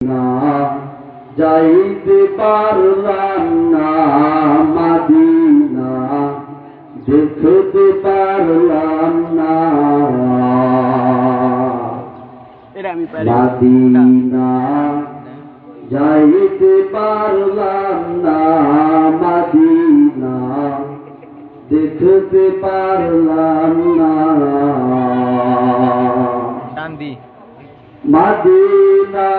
না যাইতে পারলাম না মাদিনা, দেখতে পারলাম না মাদিনা, যাইতে পারলাম না মাদিনা, দেখতে পারলাম না মাদিনা।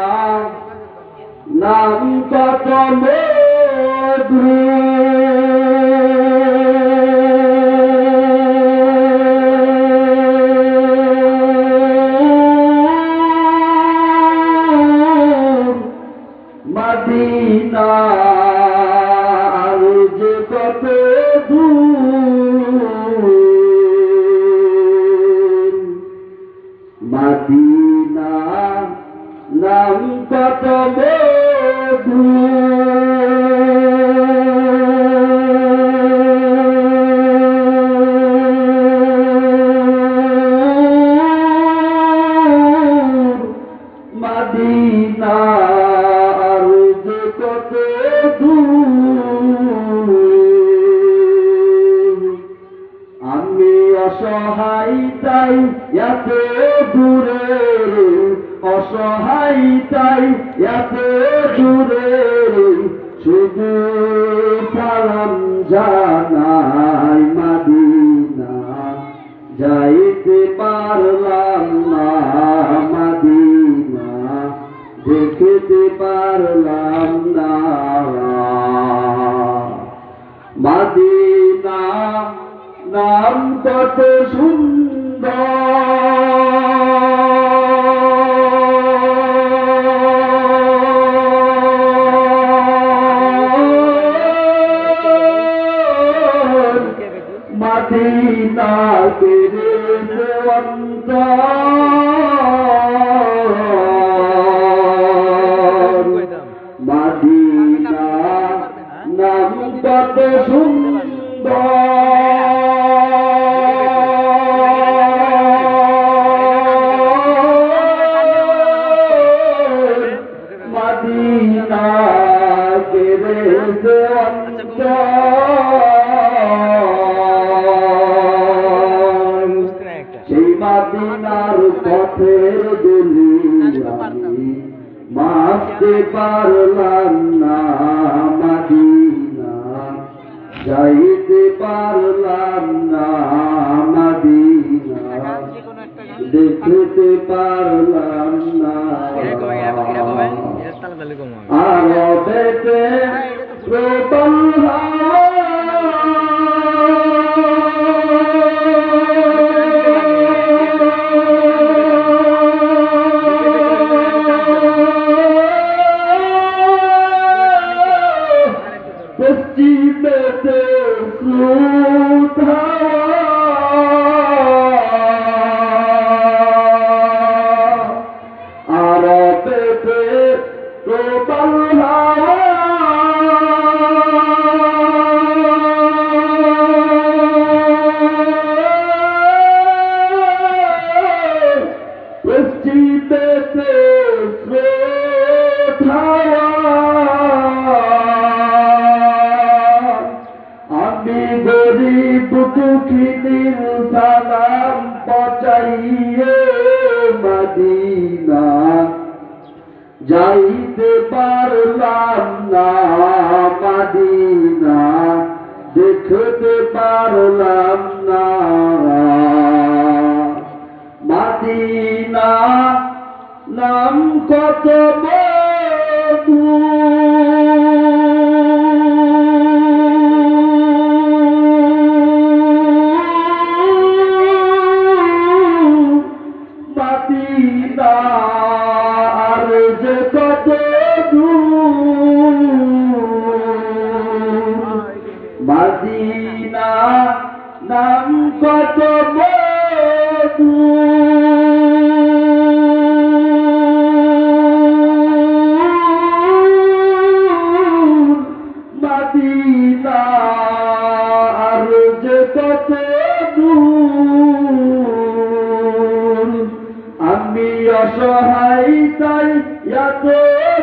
নাম কত মধুর, মাদিনা আর যে কত দূর, মাদিনা নাম কত মাদিনা আর যে কত দূর, আমি অসহায় তাই এত দূরে, অসহায় তাই এত দূরে, শুধু সালাম জানাই মাদিনা, যাইতে পারলাম না মাদিনা, দেখতে পারলাম না মাদিনা। নাম কত সুন্দর, মাদিনা তেরে অন্তর, মাদিনা নাম কত সুন্দর, মাদিনা তেরে অন্তর, সেই মাদিনার পথের দুলি আমি মাপতে পারলাম না মাদিনা, যাইতে পারলাম না মাদিনা, দেখতে পারলাম না আরবেতে প্রবল পশ্চিমেতে স্রোত আরবেতে প্রবল পশ্চিমেতে স্রোত, আমি গরিব দুঃখিনীর সালাম পচাইয়ে মদিনা, যাইতে পারলাম না মদিনা, দেখতে পারলাম না মদিনা। নাম কত মাদিনা আর যে কত দূর, মাদিনা নাম কত মধুর।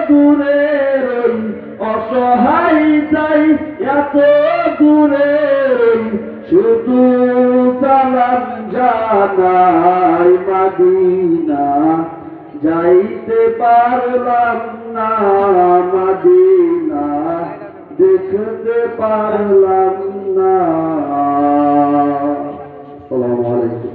দূরে রই অসহায় যাই এত দূরে রই শুধু সালাম জানাই মদিনা যাইতে পারলাম না মদিনা দেখতে পারলাম না। আসসালামু আলাইকুম।